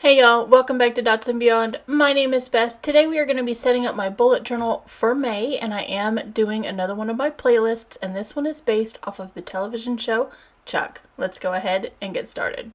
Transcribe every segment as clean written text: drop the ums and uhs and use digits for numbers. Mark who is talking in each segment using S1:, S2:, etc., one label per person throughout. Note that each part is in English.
S1: Hey y'all, welcome back to Dots and Beyond. My name is Beth. Today we are going to be setting up my bullet journal for May, and I am doing another one of my playlists, and this one is based off of the television show Chuck. Let's go ahead and get started.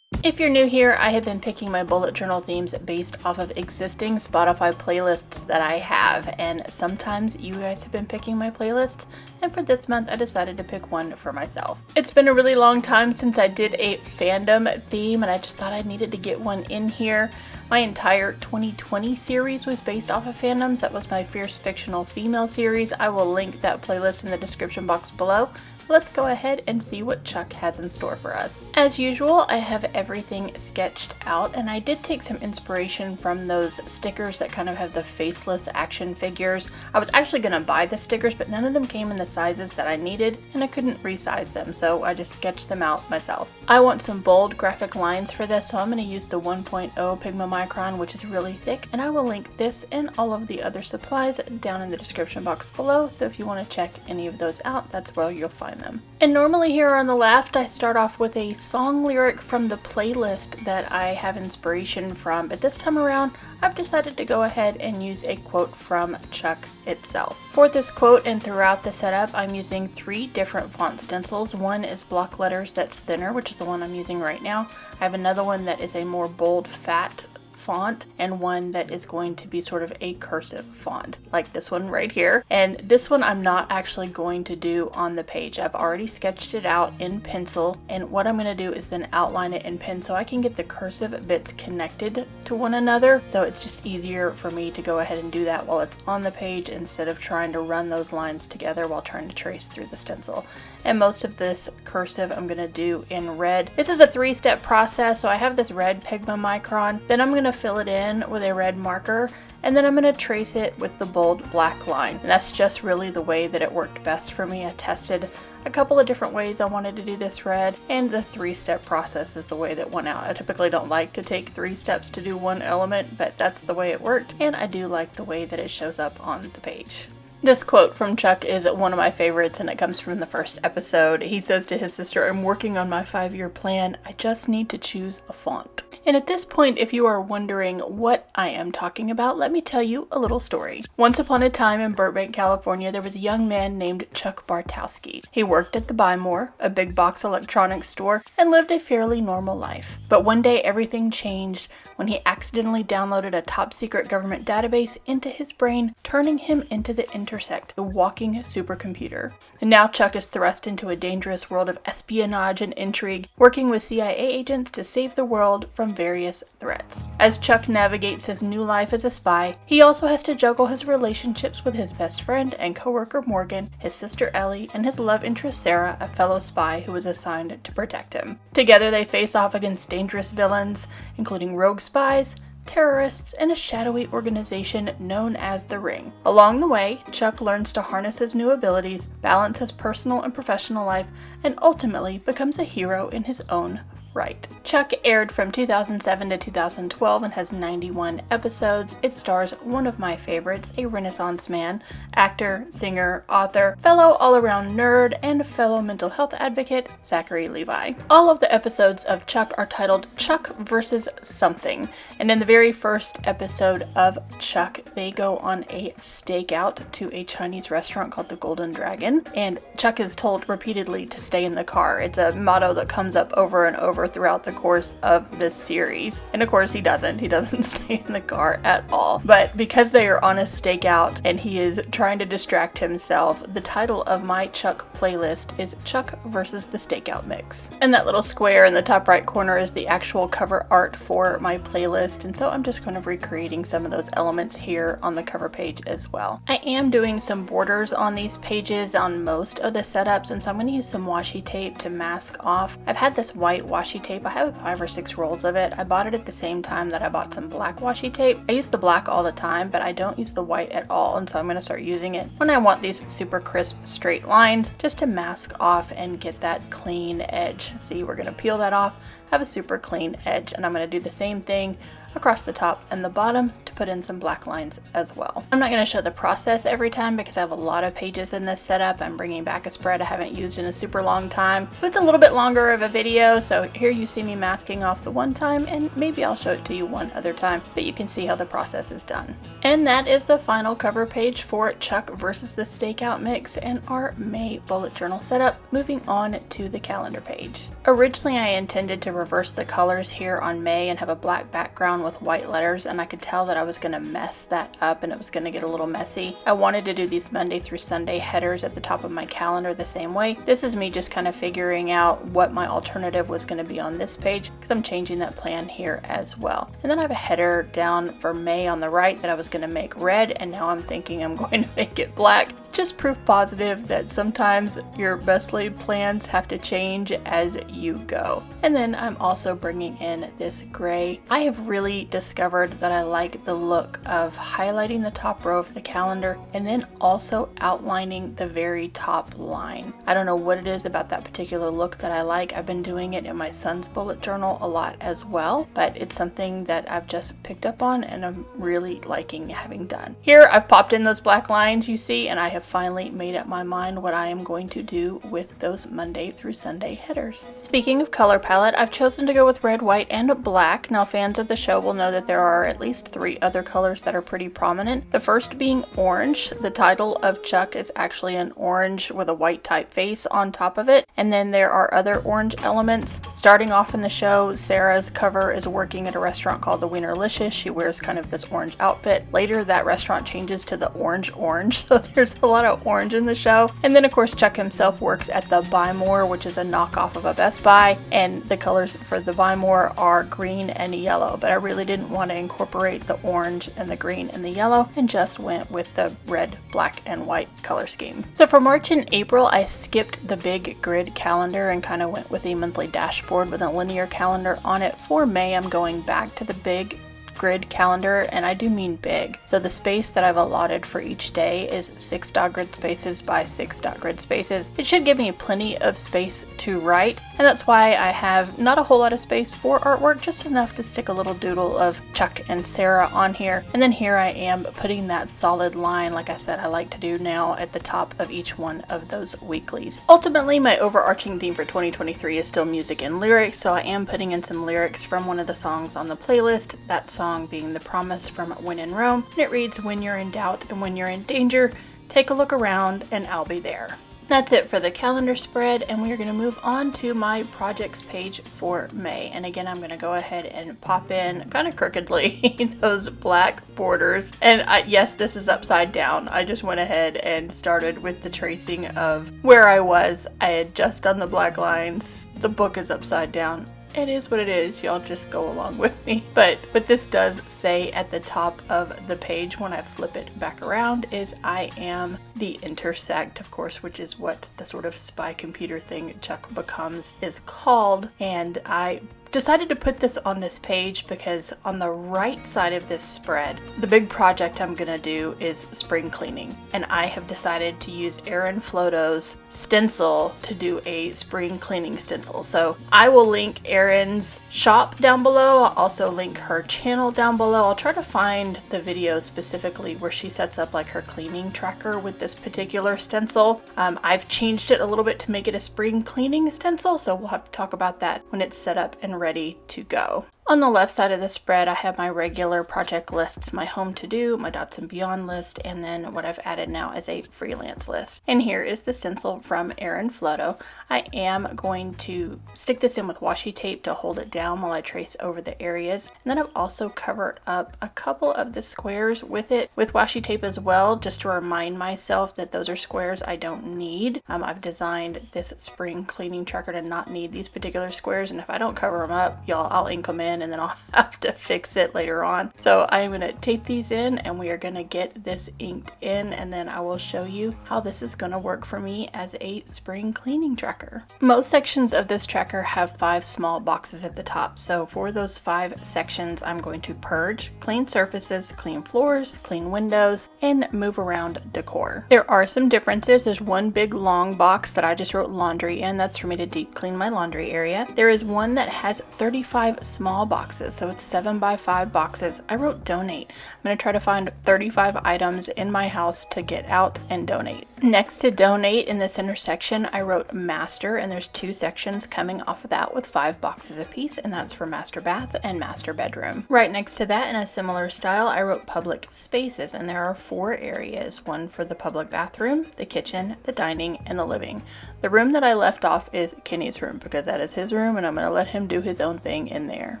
S1: If you're new here, I have been picking my bullet journal themes based off of existing Spotify playlists that I have, and sometimes you guys have been picking my playlists, and for this month I decided to pick one for myself. It's been a really long time since I did a fandom theme, and I just thought I needed to get one in here. My entire 2020 series was based off of fandoms. That was my Fierce Fictional Female series. I will link that playlist in the description box below. Let's go ahead and see what Chuck has in store for us. As usual, I have everything sketched out, and I did take some inspiration from those stickers that kind of have the faceless action figures. I was actually going to buy the stickers, but none of them came in the sizes that I needed, and I couldn't resize them, so I just sketched them out myself. I want some bold graphic lines for this, so I'm going to use the 1.0 Pigma Micron, which is really thick, and I will link this and all of the other supplies down in the description box below, so if you want to check any of those out, that's where you'll find them. And normally here on the left I start off with a song lyric from the playlist that I have inspiration from, but this time around I've decided to go ahead and use a quote from Chuck itself. For this quote and throughout the setup I'm using 3 different font stencils. One is block letters that's thinner, which is the one I'm using right now. I have another one that is a more bold fat font, and one that is going to be sort of a cursive font like this one right here. And this one I'm not actually going to do on the page. I've already sketched it out in pencil, and what I'm going to do is then outline it in pen so I can get the cursive bits connected to one another, so it's just easier for me to go ahead and do that while it's on the page instead of trying to run those lines together while trying to trace through the stencil. And most of this cursive I'm going to do in red. This is a 3-step process, so I have this red Pigma Micron, then I'm going to fill it in with a red marker, and then I'm going to trace it with the bold black line. And that's just really the way that it worked best for me. I tested a couple of different ways I wanted to do this red, and the 3-step process is the way that won out. I typically don't like to take 3 steps to do one element, but that's the way it worked, and I do like the way that it shows up on the page. This quote from Chuck is one of my favorites, and it comes from the first episode. He says to his sister, "I'm working on my 5-year plan. I just need to choose a font." And at this point, if you are wondering what I am talking about, let me tell you a little story. Once upon a time in Burbank, California, there was a young man named Chuck Bartowski. He worked at the Buy More, a big box electronics store, and lived a fairly normal life. But one day everything changed when he accidentally downloaded a top-secret government database into his brain, turning him into the Intersect, a walking supercomputer. And now Chuck is thrust into a dangerous world of espionage and intrigue, working with CIA agents to save the world from various threats. As Chuck navigates his new life as a spy, he also has to juggle his relationships with his best friend and coworker Morgan, his sister Ellie, and his love interest Sarah, a fellow spy who is assigned to protect him. Together they face off against dangerous villains, including rogue spies, terrorists, and a shadowy organization known as the Ring. Along the way, Chuck learns to harness his new abilities, balance his personal and professional life, and ultimately becomes a hero in his own right. Chuck aired from 2007 to 2012 and has 91 episodes. It stars one of my favorites, a Renaissance man, actor, singer, author, fellow all-around nerd, and fellow mental health advocate, Zachary Levi. All of the episodes of Chuck are titled Chuck versus Something, and in the very first episode of Chuck, they go on a stakeout to a Chinese restaurant called the Golden Dragon, and Chuck is told repeatedly to stay in the car. It's a motto that comes up over and over throughout the course of this series. And of course he doesn't stay in the car at all. But because they are on a stakeout and he is trying to distract himself, the title of my Chuck playlist is Chuck versus the Stakeout Mix. And that little square in the top right corner is the actual cover art for my playlist, and so I'm just kind of recreating some of those elements here on the cover page as well. I am doing some borders on these pages on most of the setups, and so I'm going to use some washi tape to mask off. I've had this white washi tape. I have 5 or 6 rolls of it. I bought it at the same time that I bought some black washi tape. I use the black all the time, but I don't use the white at all, and so I'm going to start using it when I want these super crisp straight lines just to mask off and get that clean edge. See, we're going to peel that off, have a super clean edge, and I'm going to do the same thing across the top and the bottom to put in some black lines as well. I'm not going to show the process every time because I have a lot of pages in this setup. I'm bringing back a spread I haven't used in a super long time. So it's a little bit longer of a video, so here you see me masking off the one time, and maybe I'll show it to you one other time, but you can see how the process is done. And that is the final cover page for Chuck versus the Stakeout mix and our May bullet journal setup. Moving on to the calendar page. Originally I intended to reverse the colors here on May and have a black background with white letters, and I could tell that I was going to mess that up and it was going to get a little messy. I wanted to do these Monday through Sunday headers at the top of my calendar the same way. This is me just kind of figuring out what my alternative was going to be on this page because I'm changing that plan here as well. And then I have a header down for May on the right that I was going to make red, and now I'm thinking I'm going to make it black. Just proof positive that sometimes your best laid plans have to change as you go. And then I'm also bringing in this gray. I have really discovered that I like the look of highlighting the top row of the calendar and then also outlining the very top line. I don't know what it is about that particular look that I like. I've been doing it in my son's bullet journal a lot as well, but it's something that I've just picked up on and I'm really liking having done. Here I've popped in those black lines you see, and I have finally made up my mind what I am going to do with those Monday through Sunday headers. Speaking of color palette, I've chosen to go with red, white, and black. Now fans of the show will know that there are at least 3 other colors that are pretty prominent. The first being orange. The title of Chuck is actually an orange with a white typeface on top of it. And then there are other orange elements. Starting off in the show, Sarah's cover is working at a restaurant called the Wienerlicious. She wears kind of this orange outfit. Later that restaurant changes to the orange, so there's a lot of orange in the show. And then of course Chuck himself works at the Buy More, which is a knockoff of a Best Buy, and the colors for the Buy More are green and yellow, but I really didn't want to incorporate the orange and the green and the yellow and just went with the red, black, and white color scheme. So for March and April I skipped the big grid calendar and kind of went with a monthly dashboard with a linear calendar on it. For May I'm going back to the big grid calendar, and I do mean big. So the space that I've allotted for each day is 6 grid spaces by 6 grid spaces. It should give me plenty of space to write, and that's why I have not a whole lot of space for artwork, just enough to stick a little doodle of Chuck and Sarah on here. And then here I am putting that solid line, like I said I like to do now, at the top of each one of those weeklies. Ultimately my overarching theme for 2023 is still music and lyrics, so I am putting in some lyrics from one of the songs on the playlist. That song being The Promise from When in Rome, and it reads, "When you're in doubt and when you're in danger, take a look around and I'll be there." That's it for the calendar spread, and we are going to move on to my projects page for May. And again, I'm going to go ahead and pop in kind of crookedly those black borders. And yes, this is upside down. I just went ahead and started with the tracing of where I was. I had just done the black lines. The book is upside down. It is what it is, y'all just go along with me. But what this does say at the top of the page when I flip it back around is I am the intersect, of course, which is what the sort of spy computer thing Chuck becomes is called. And I decided to put this on this page because on the right side of this spread, the big project I'm gonna do is spring cleaning, and I have decided to use Erin Floto's stencil to do a spring cleaning stencil. So I will link Erin's shop down below. I'll also link her channel down below. I'll try to find the video specifically where she sets up like her cleaning tracker with this particular stencil. I've changed it a little bit to make it a spring cleaning stencil, so we'll have to talk about that when it's set up and ready to go. On the left side of the spread, I have my regular project lists, my home to do, my dots and beyond list, and then what I've added now is a freelance list. And here is the stencil from Erin Floto. I am going to stick this in with washi tape to hold it down while I trace over the areas. And then I've also covered up a couple of the squares with it with washi tape as well, just to remind myself that those are squares I don't need. I've designed this spring cleaning tracker to not need these particular squares, and if I don't cover them up, y'all, I'll ink them in and then I'll have to fix it later on. So I'm going to tape these in and we are going to get this inked in, and then I will show you how this is going to work for me as a spring cleaning tracker. Most sections of this tracker have 5 small boxes at the top. So for those 5 sections, I'm going to purge, clean surfaces, clean floors, clean windows, and move around decor. There are some differences. There's one big long box that I just wrote laundry in. That's for me to deep clean my laundry area. There is one that has 35 small boxes, so it's 7x5 boxes, I wrote donate. I'm going to try to find 35 items in my house to get out and donate. Next to donate in the center section, I wrote master, and there's 2 sections coming off of that with 5 boxes apiece, and that's for master bath and master bedroom. Right next to that, in a similar style, I wrote public spaces, and there are 4 areas, one for the public bathroom, the kitchen, the dining, and the living. The room that I left off is Kenny's room because that is his room, and I'm going to let him do his own thing in there.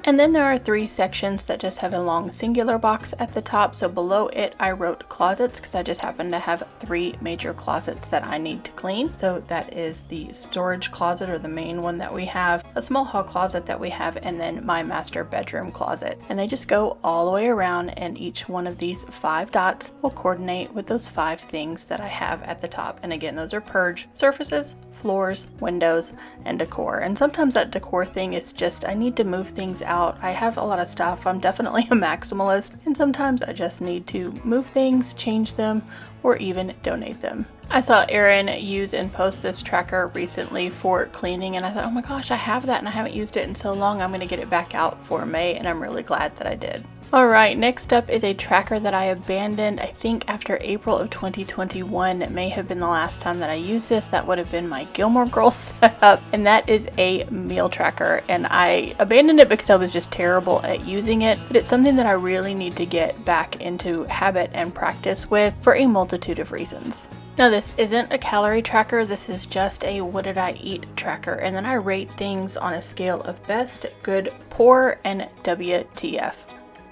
S1: And then there are 3 sections that just have a long singular box at the top, so below it I wrote closets because I just happen to have 3 major closets that I need to clean. So that is the storage closet, or the main one that we have, a small hall closet that we have, and then my master bedroom closet. And they just go all the way around, and each one of these 5 dots will coordinate with those 5 things that I have at the top. And again, those are purge, surfaces, floors, windows, and decor. And sometimes that decor thing is just, I need to move things out. I have a lot of stuff. I'm definitely a maximalist, and sometimes I just need to move things, change them, or even donate them. I saw Erin use and post this tracker recently for cleaning, and I thought, oh my gosh, I have that and I haven't used it in so long. I'm going to get it back out for May, and I'm really glad that I did. Alright, next up is a tracker that I abandoned, I think after April of 2021. It may have been the last time that I used this. That would have been my Gilmore Girls setup, and that is a meal tracker. And I abandoned it because I was just terrible at using it, but it's something that I really need to get back into habit and practice with for a multitude of reasons. Now, this isn't a calorie tracker, this is just a what did I eat tracker, and then I rate things on a scale of best, good, poor, and WTF.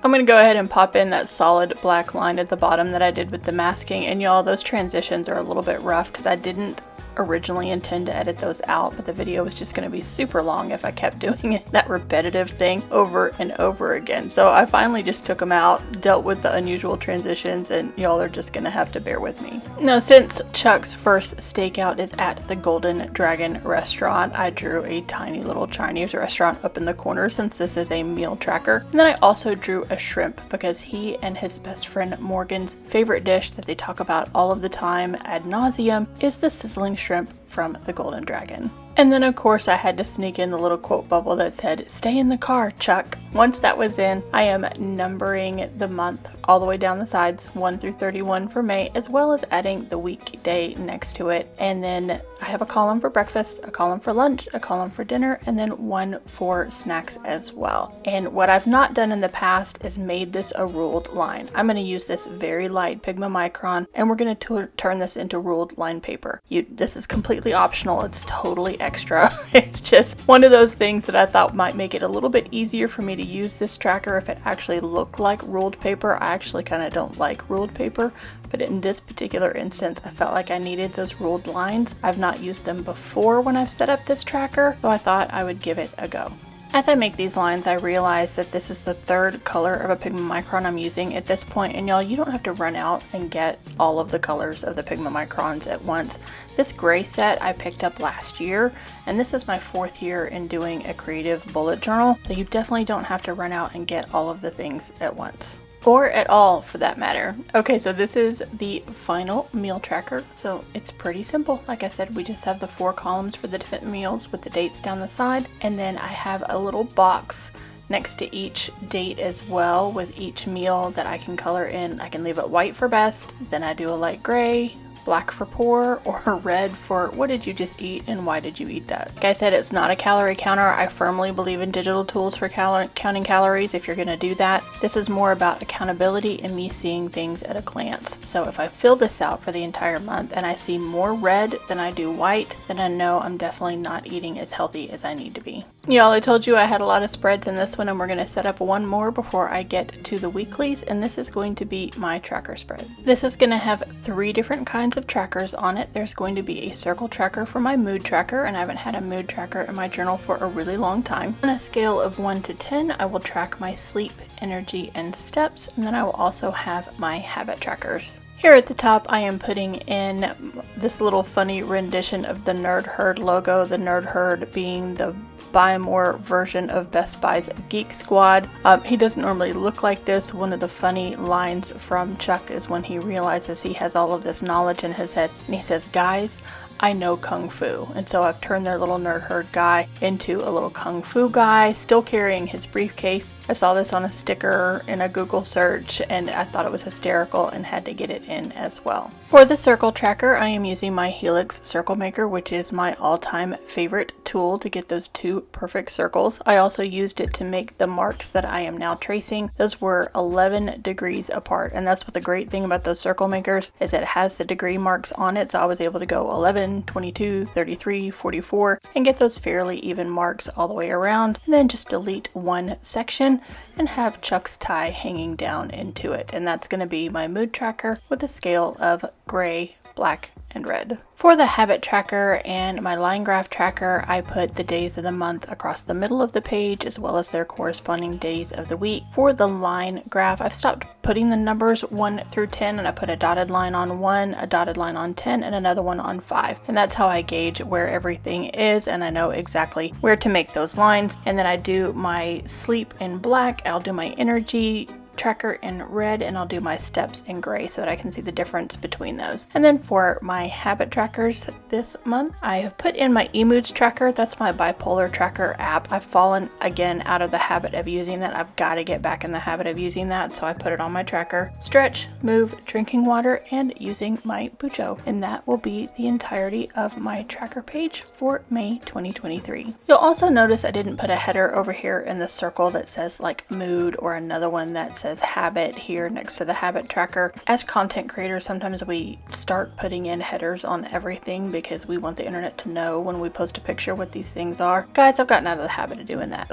S1: I'm going to go ahead and pop in that solid black line at the bottom that I did with the masking, and y'all, those transitions are a little bit rough because I didn't originally intend to edit those out, but the video was just going to be super long if I kept doing it, that repetitive thing over and over again. So I finally just took them out, dealt with the unusual transitions, and y'all are just going to have to bear with me. Now, since Chuck's first stakeout is at the Golden Dragon restaurant, I drew a tiny little Chinese restaurant up in the corner since this is a meal tracker. And then I also drew a shrimp because he and his best friend Morgan's favorite dish that they talk about all of the time ad nauseum is the sizzling shrimp from the Golden Dragon. And then of course I had to sneak in the little quote bubble that said, "Stay in the car, Chuck." Once that was in, I am numbering the month all the way down the sides, 1 through 31 for May, as well as adding the weekday next to it. And then I have a column for breakfast, a column for lunch, a column for dinner, and then one for snacks as well. And what I've not done in the past is made this a ruled line. I'm going to use this very light Pigma Micron, and we're going to turn this into ruled line paper. This is completely optional. It's totally extra. It's just one of those things that I thought might make it a little bit easier for me to use this tracker if it actually looked like ruled paper. I actually kind of don't like ruled paper, but in this particular instance, I felt like I needed those ruled lines. I've not used them before when I've set up this tracker, so I thought I would give it a go. As I make these lines, I realize that this is the 3rd color of a Pigma Micron I'm using at this point, and y'all, you don't have to run out and get all of the colors of the Pigma Microns at once. This gray set I picked up last year, and this is my 4th year in doing a creative bullet journal, so you definitely don't have to run out and get all of the things at once. Or at all, for that matter. Okay, so this is the final meal tracker. So it's pretty simple. Like I said, we just have the 4 columns for the different meals with the dates down the side. And then I have a little box next to each date as well with each meal that I can color in. I can leave it white for best, then I do a light gray, black for poor, or red for what did you just eat and why did you eat that. Like I said, it's not a calorie counter. I firmly believe in digital tools for counting calories if you're going to do that. This is more about accountability and me seeing things at a glance. So if I fill this out for the entire month and I see more red than I do white, then I know I'm definitely not eating as healthy as I need to be. Y'all, I told you I had a lot of spreads in this one, and we're going to set up one more before I get to the weeklies, and this is going to be my tracker spread. This is going to have 3 different kinds of trackers on it. There's going to be a circle tracker for my mood tracker, and I haven't had a mood tracker in my journal for a really long time. On a scale of 1 to 10, I will track my sleep, energy, and steps, and then I will also have my habit trackers. Here at the top, I am putting in this little funny rendition of the Nerd Herd logo, the Nerd Herd being the Buy More version of Best Buy's Geek Squad. He doesn't normally look like this. One of the funny lines from Chuck is when he realizes he has all of this knowledge in his head, and he says, "Guys, I know Kung Fu. And so I've turned their little nerd herd guy into a little Kung Fu guy, still carrying his briefcase. I saw this on a sticker in a Google search and I thought it was hysterical and had to get it in as well. For the circle tracker, I am using my Helix Circle Maker, which is my all-time favorite tool to get those 2 perfect circles. I also used it to make the marks that I am now tracing. Those were 11 degrees apart, and that's what the great thing about those circle makers is it has the degree marks on it, so I was able to go 11, 22, 33, 44, and get those fairly even marks all the way around, and then just delete one section and have Chuck's tie hanging down into it. And that's going to be my mood tracker with a scale of gray, black, and red. For the habit tracker and my line graph tracker, I put the days of the month across the middle of the page as well as their corresponding days of the week. For the line graph, I've stopped putting the numbers 1 through 10 and I put a dotted line on 1, a dotted line on 10, and another one on 5. And that's how I gauge where everything is and I know exactly where to make those lines. And then I do my sleep in black, I'll do my energy tracker in red, and I'll do my steps in gray so that I can see the difference between those. And then for my habit trackers this month, I have put in my eMoods tracker. That's my bipolar tracker app. I've fallen again out of the habit of using that. I've got to get back in the habit of using that, so I put it on my tracker. Stretch, move, drinking water, and using my BUJO. And that will be the entirety of my tracker page for May 2023. You'll also notice I didn't put a header over here in the circle that says like mood or another one that says habit here next to the habit tracker. As content creators, sometimes we start putting in headers on everything because we want the internet to know when we post a picture what these things are. Guys, I've gotten out of the habit of doing that.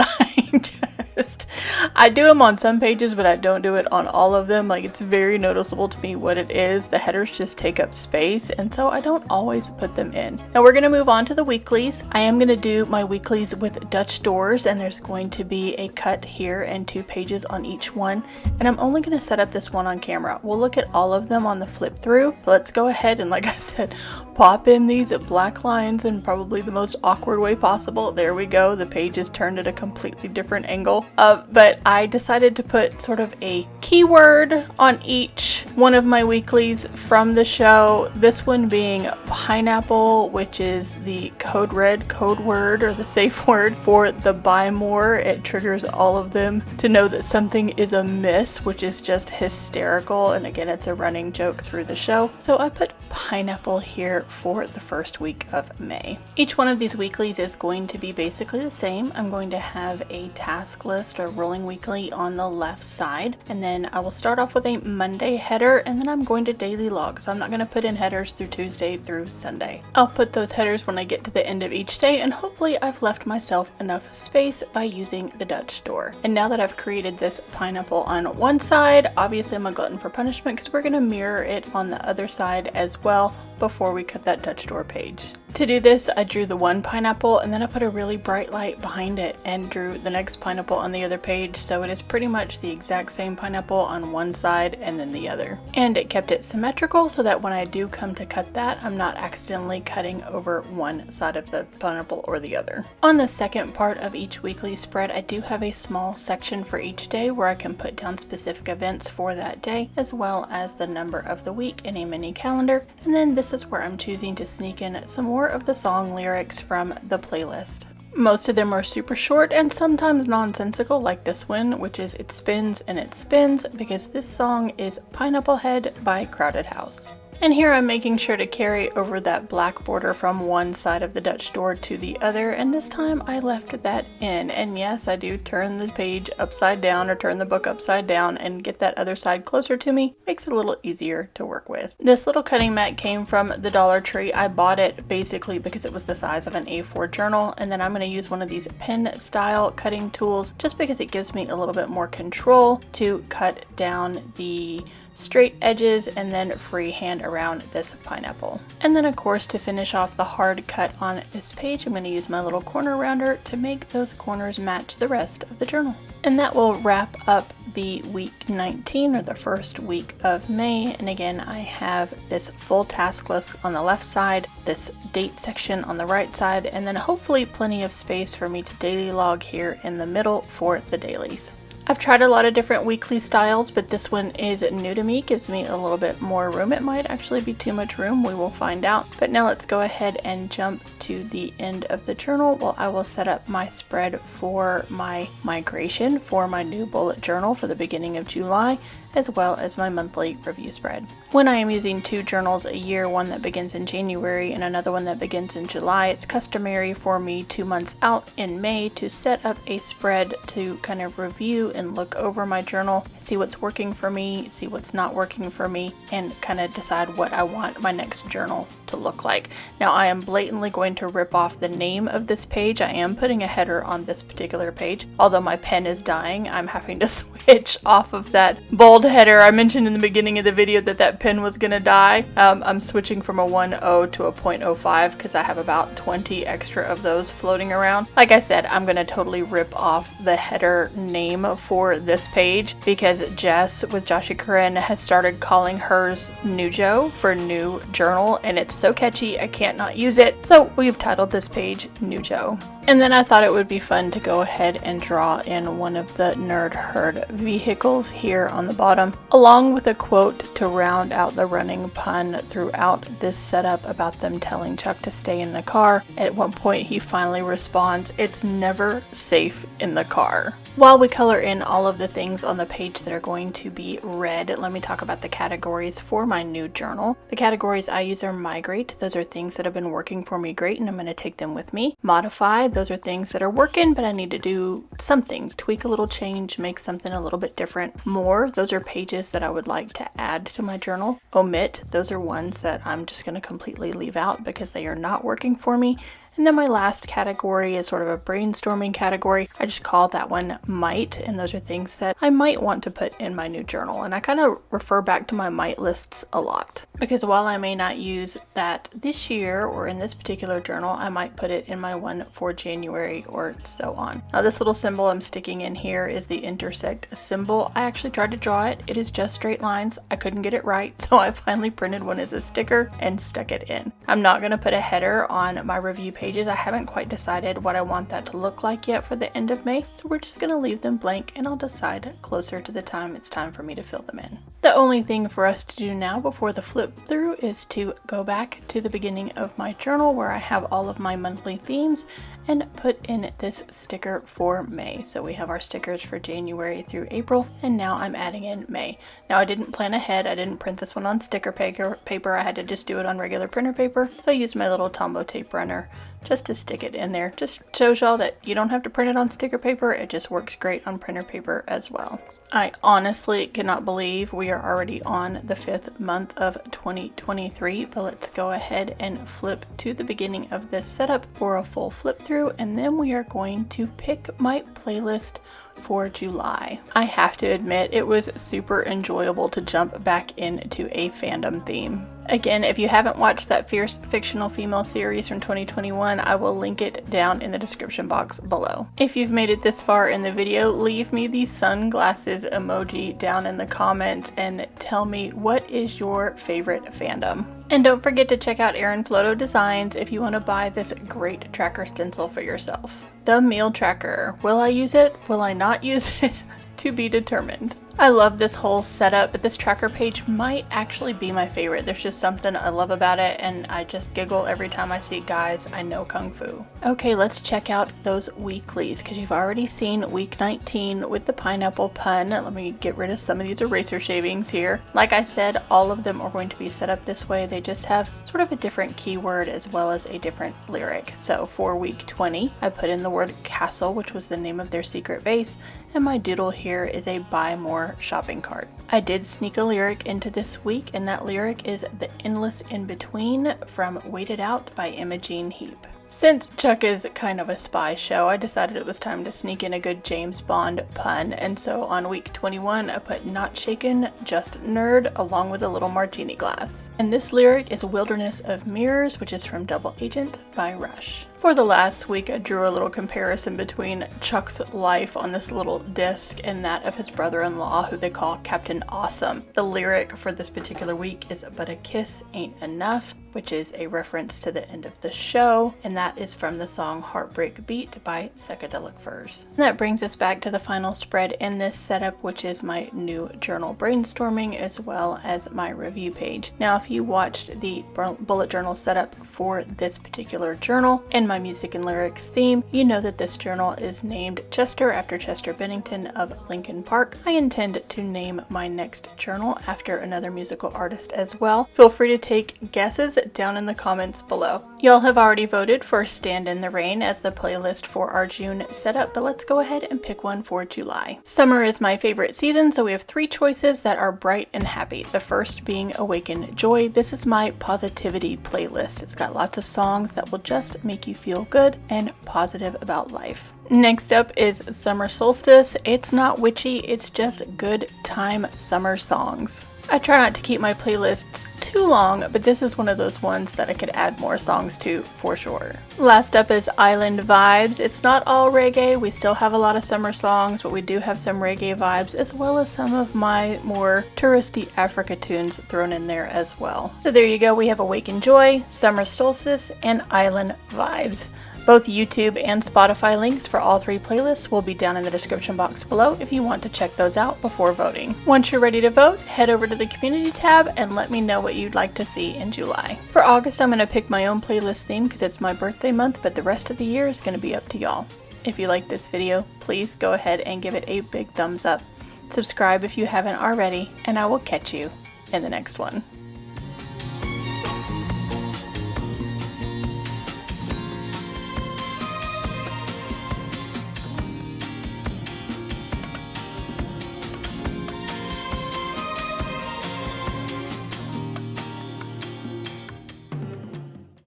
S1: I do them on some pages, but I don't do it on all of them. Like, it's very noticeable to me what it is. The headers just take up space, and so I don't always put them in. Now we're going to move on to the weeklies. I am going to do my weeklies with Dutch doors, and there's going to be a cut here and 2 pages on each one. And I'm only going to set up this one on camera. We'll look at all of them on the flip through. But let's go ahead and, like I said, pop in these black lines in probably the most awkward way possible. There we go. The page is turned at a completely different angle. But I decided to put sort of a keyword on each one of my weeklies from the show. This one being pineapple, which is the code red code word or the safe word for the buy more. It triggers all of them to know that something is amiss, which is just hysterical. And again, it's a running joke through the show. So I put pineapple here for the first week of May. Each one of these weeklies is going to be basically the same. I'm going to have a task list or rolling weekly on the left side, and then I will start off with a Monday header, and then I'm going to daily log. So I'm not going to put in headers through Tuesday through Sunday. I'll put those headers when I get to the end of each day, and hopefully I've left myself enough space by using the Dutch door. And now that I've created this pineapple on one side, obviously I'm a glutton for punishment because we're going to mirror it on the other side as well before we cut that Dutch door page. To do this, I drew the one pineapple and then I put a really bright light behind it and drew the next pineapple on the other page, so it is pretty much the exact same pineapple on one side and then the other. And it kept it symmetrical so that when I do come to cut that, I'm not accidentally cutting over one side of the pineapple or the other. On the second part of each weekly spread, I do have a small section for each day where I can put down specific events for that day, as well as the number of the week in a mini calendar. And then this is where I'm choosing to sneak in some more of the song lyrics from the playlist. Most of them are super short and sometimes nonsensical, like this one, which is It Spins and It Spins, because this song is Pineapple Head by Crowded House. And here I'm making sure to carry over that black border from one side of the Dutch door to the other, and this time I left that in. And yes, I do turn the page upside down or turn the book upside down and get that other side closer to me. Makes it a little easier to work with. This little cutting mat came from the Dollar Tree. I bought it basically because it was the size of an A4 journal, and then I'm going to use one of these pen style cutting tools just because it gives me a little bit more control to cut down the straight edges and then freehand around this pineapple. And then of course, to finish off the hard cut on this page, I'm going to use my little corner rounder to make those corners match the rest of the journal. And that will wrap up the week 19 or the first week of May. And again, I have this full task list on the left side, this date section on the right side, and then hopefully plenty of space for me to daily log here in the middle for the dailies. I've tried a lot of different weekly styles, but this one is new to me, gives me a little bit more room. It might actually be too much room, we will find out. But now let's go ahead and jump to the end of the journal. Well, I will set up my spread for my migration for my new bullet journal for the beginning of July, as well as my monthly review spread. When I am using 2 journals a year, one that begins in January and another one that begins in July, it's customary for me 2 months out in May to set up a spread to kind of review and look over my journal, see what's working for me, see what's not working for me, and kind of decide what I want my next journal to look like. Now, I am blatantly going to rip off the name of this page. I am putting a header on this particular page. Although my pen is dying, I'm having to switch off of that bold header. I mentioned in the beginning of the video that that pen was gonna die. I'm switching from a 1.0 to a 0.05 because I have about 20 extra of those floating around. Like I said, I'm gonna totally rip off the header name for this page because Jess with Joshua Corinne has started calling hers NUJO for new journal, and it's so catchy I can't not use it. So we've titled this page NUJO. And then I thought it would be fun to go ahead and draw in one of the Nerd Herd vehicles here on the bottom, along with a quote to round out the running pun throughout this setup about them telling Chuck to stay in the car. At one point he finally responds, "It's never safe in the car." While we color in all of the things on the page that are going to be red, let me talk about the categories for my new journal. The categories I use are migrate. Those are things that have been working for me great and I'm going to take them with me. Modify. Those are things that are working but I need to do something, tweak a little change, make something a little bit different. More. Those are pages that I would like to add to my journal. Omit. Those are ones that I'm just going to completely leave out because they are not working for me. And then my last category is sort of a brainstorming category. I just call that one might, and those are things that I might want to put in my new journal. And I kind of refer back to my might lists a lot because while I may not use that this year or in this particular journal, I might put it in my one for January or so on. Now this little symbol I'm sticking in here is the intersect symbol. I actually tried to draw it. It is just straight lines. I couldn't get it right, so I finally printed one as a sticker and stuck it in. I'm not going to put a header on my review page. I haven't quite decided what I want that to look like yet for the end of May, so we're just going to leave them blank and I'll decide closer to the time it's time for me to fill them in. The only thing for us to do now before the flip through is to go back to the beginning of my journal where I have all of my monthly themes and put in this sticker for May. So we have our stickers for January through April, and now I'm adding in May. Now I didn't plan ahead. I didn't print this one on sticker paper. I had to just do it on regular printer paper. So I used my little Tombow tape runner just to stick it in there. Just shows y'all that you don't have to print it on sticker paper. It just works great on printer paper as well. I honestly cannot believe we are already on the 5th month of 2023, but let's go ahead and flip to the beginning of this setup for a full flip through, and then we are going to pick my playlist for July. I have to admit it was super enjoyable to jump back into a fandom theme. Again, if you haven't watched that Fierce Fictional Female series from 2021, I will link it down in the description box below. If you've made it this far in the video, leave me the sunglasses emoji down in the comments and tell me what is your favorite fandom. And don't forget to check out Erin Floto Designs if you want to buy this great tracker stencil for yourself. The meal tracker. Will I use it? Will I not use it? To be determined. I love this whole setup, but this tracker page might actually be my favorite. There's just something I love about it, and I just giggle every time I see Guys I Know Kung Fu. Okay, let's check out those weeklies, because you've already seen week 19 with the pineapple pun. Let me get rid of some of these eraser shavings here. Like I said, all of them are going to be set up this way. They just have sort of a different keyword as well as a different lyric. So for week 20, I put in the word castle, which was the name of their secret base, and my doodle here is a buy more shopping cart. I did sneak a lyric into this week, and that lyric is The Endless In Between from Waited Out by Imogene Heap. Since Chuck is kind of a spy show, I decided it was time to sneak in a good James Bond pun, and so on week 21 I put not shaken, just nerd, along with a little martini glass. And this lyric is Wilderness of Mirrors, which is from Double Agent by Rush. For the last week, I drew a little comparison between Chuck's life on this little disc and that of his brother-in-law, who they call Captain Awesome. The lyric for this particular week is But a kiss ain't enough, which is a reference to the end of the show, and that is from the song Heartbreak Beat by Psychedelic Furs. And that brings us back to the final spread in this setup, which is my new journal brainstorming as well as my review page. Now, if you watched the bullet journal setup for this particular journal and my music and lyrics theme, you know that this journal is named Chester after Chester Bennington of Linkin Park. I intend to name my next journal after another musical artist as well. Feel free to take guesses down in the comments below. Y'all have already voted for Stand in the Rain as the playlist for our June setup, but let's go ahead and pick one for July. Summer is my favorite season, so we have 3 choices that are bright and happy. The first being Awaken Joy. This is my positivity playlist. It's got lots of songs that will just make you feel good and positive about life. Next up is Summer Solstice. It's not witchy, it's just good time summer songs. I try not to keep my playlists too long, but this is one of those ones that I could add more songs to for sure. Last up is Island Vibes. It's not all reggae. We still have a lot of summer songs, but we do have some reggae vibes as well as some of my more touristy Africa tunes thrown in there as well. So there you go. We have Awaken Joy, Summer Solstice, and Island Vibes. Both YouTube and Spotify links for all 3 playlists will be down in the description box below if you want to check those out before voting. Once you're ready to vote, head over to the community tab and let me know what you'd like to see in July. For August, I'm going to pick my own playlist theme because it's my birthday month, but the rest of the year is going to be up to y'all. If you like this video, please go ahead and give it a big thumbs up. Subscribe if you haven't already, and I will catch you in the next one.